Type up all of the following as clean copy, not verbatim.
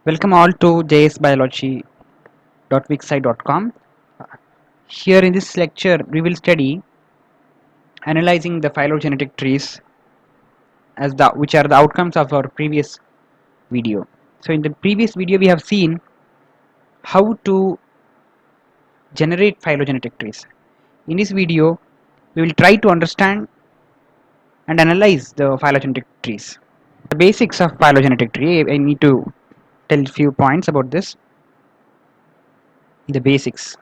Welcome all to jsbiology.wixsite.com. Here in this lecture, we will study analyzing the phylogenetic trees as which are the outcomes of our previous video. So in the previous video, we have seen how to generate phylogenetic trees. In this video, we will try to understand and analyze the phylogenetic trees. The basics of phylogenetic tree. I need to tell a few points about this. The basics.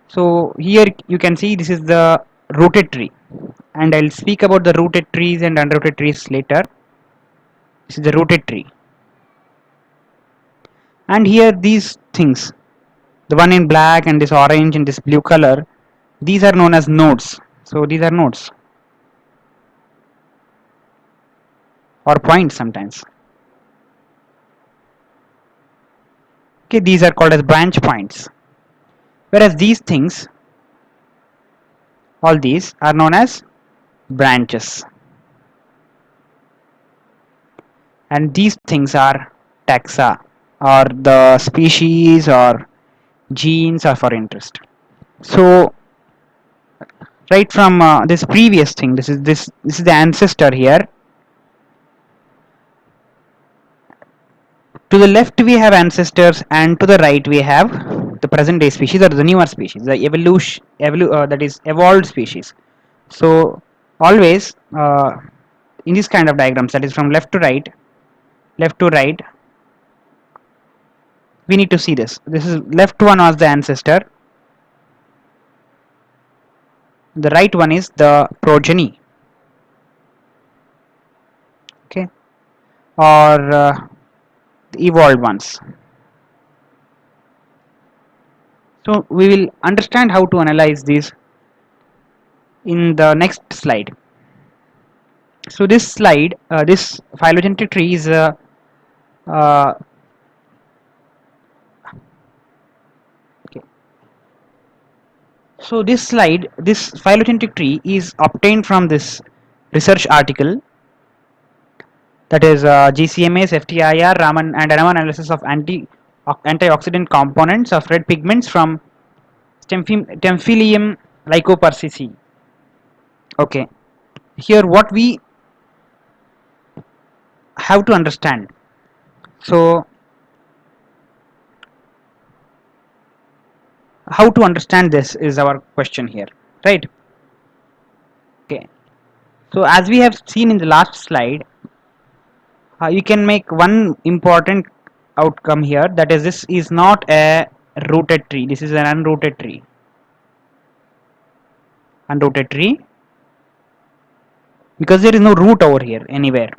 So here you can see this is the rooted tree, and I'll speak about the rooted trees and unrooted trees later. This is the rooted tree, and here these things, the one in black and this orange and this blue color, these are known as nodes. So these are nodes or points sometimes. Okay, these are called as branch points, whereas these things, all these are known as branches, and these things are taxa or the species or genes of our interest. So right from this previous thing, this is the ancestor here. To the left we have ancestors, and to the right we have the present day species or the newer species, the that is evolved species. So always in this kind of diagrams, that is from left to right, we need to see this. This is left one was the ancestor, the right one is the progeny. Okay, or the evolved ones. So we will understand how to analyze these in the next slide. So this slide, this phylogenetic tree is uh, okay. So this slide, this phylogenetic tree is obtained from this research article, that is GCMA's FTIR Raman and Raman analysis of antioxidant components of red pigments from Temphilium lycopersicea. Okay, here what we have to understand. So how to understand this is our question here, right? Okay, so as we have seen in the last slide, you can make one important outcome here, that is this is not a rooted tree, this is an unrooted tree, because there is no root over here anywhere.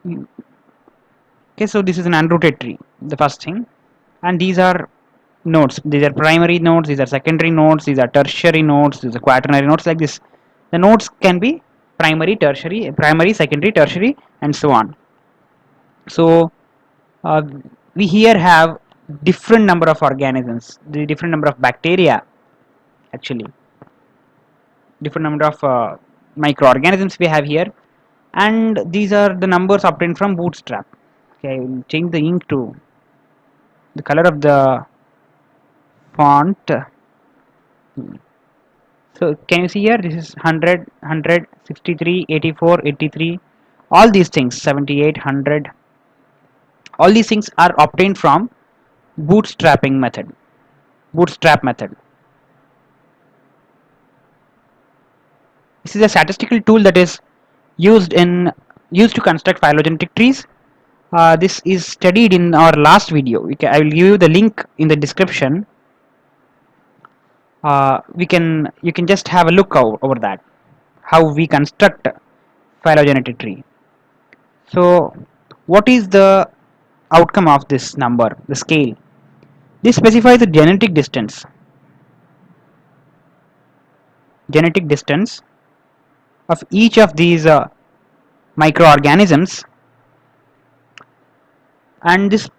Okay, so this is an unrooted tree, the first thing, and these are nodes. These are primary nodes, these are secondary nodes, these are tertiary nodes, these are quaternary nodes, like this. The nodes can be primary, secondary, tertiary, and so on. So uh, we here have different number of organisms, the different number of bacteria, actually different number of microorganisms we have here, and these are the numbers obtained from bootstrap. Okay, I will change the ink to the color of the font. So can you see here, this is 100, 63, 84, 83, all these things, 78, 100, all these things are obtained from bootstrapping method, bootstrap method. This is a statistical tool that is used to construct phylogenetic trees. This is studied in our last video. I will give you the link in the description. You can just have a look over that, how we construct phylogenetic tree. So what is the outcome of this number, the scale? This specifies the genetic distance of each of these microorganisms, and this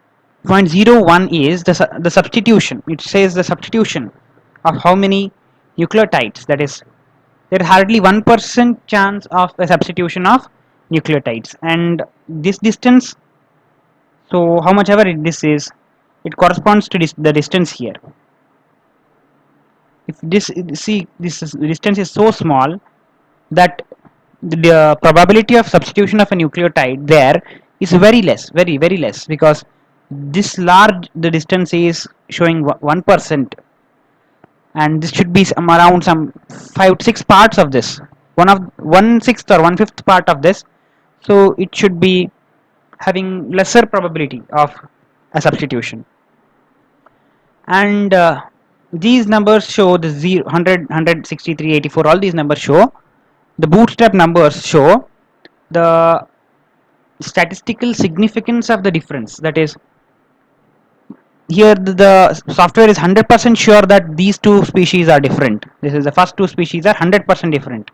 0.01 is the substitution. It says the substitution of how many nucleotides, that is there is hardly 1% chance of the substitution of nucleotides, and this distance, so how much ever this is, it corresponds to the distance here. If this, see, distance is so small that the probability of substitution of a nucleotide there is very less, very less, because this large, the distance is showing 1%, and this should be some around some 5 6 parts of this, 1/6 or 1/5 part of this, so it should be having lesser probability of a substitution. And these numbers show the 0, 100, 84, all these numbers show, the bootstrap numbers show the statistical significance of the difference. That is, here the software is 100% sure that these two species are different. This is the first two species are 100% different,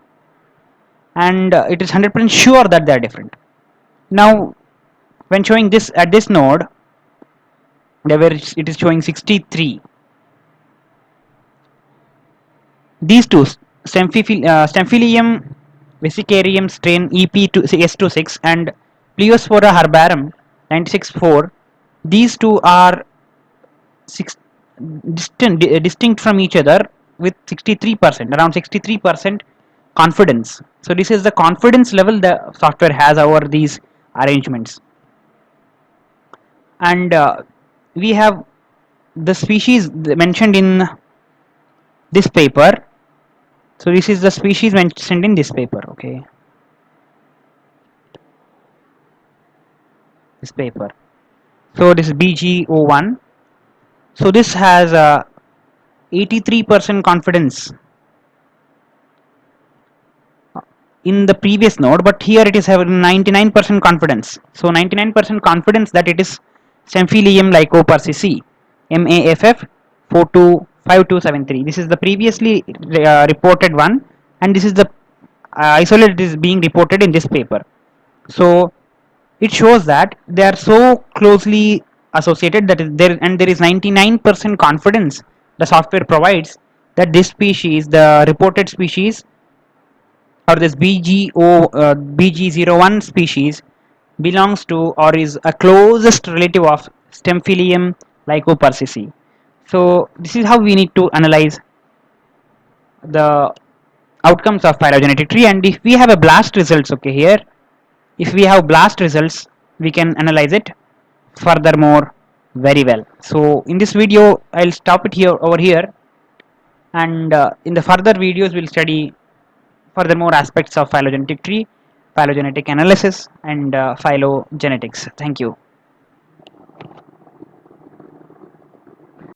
and it is 100% sure that they are different. Now, when showing this at this node, where it is showing 63, these two, Stemphylium vesicarium strain EP S26 and Pleiospora herbarum 96-4, these two are distinct from each other with 63%, around 63% confidence. So this is the confidence level the software has over these arrangements. And we have the species mentioned in this paper. So this is the species mentioned in this paper. Okay, this paper. So this is BG01. So this has 83% confidence in the previous node, but here it is having 99% confidence. So 99% confidence that it is Stemphylium lycopersicii MAFF 425273. This is the previously reported one, and this is the isolate is being reported in this paper. So it shows that they are so closely associated that is there, and there is 99% confidence the software provides that this species, the reported species, or this BG01 species, belongs to or is a closest relative of Stemphylium lycopersicii. So this is how we need to analyze the outcomes of phylogenetic tree. And if we have a blast results, okay, here, if we have blast results, we can analyze it furthermore very well. So in this video I'll stop it here over here, and in the further videos we'll study furthermore aspects of phylogenetic tree, phylogenetic analysis, and phylogenetics. Thank you.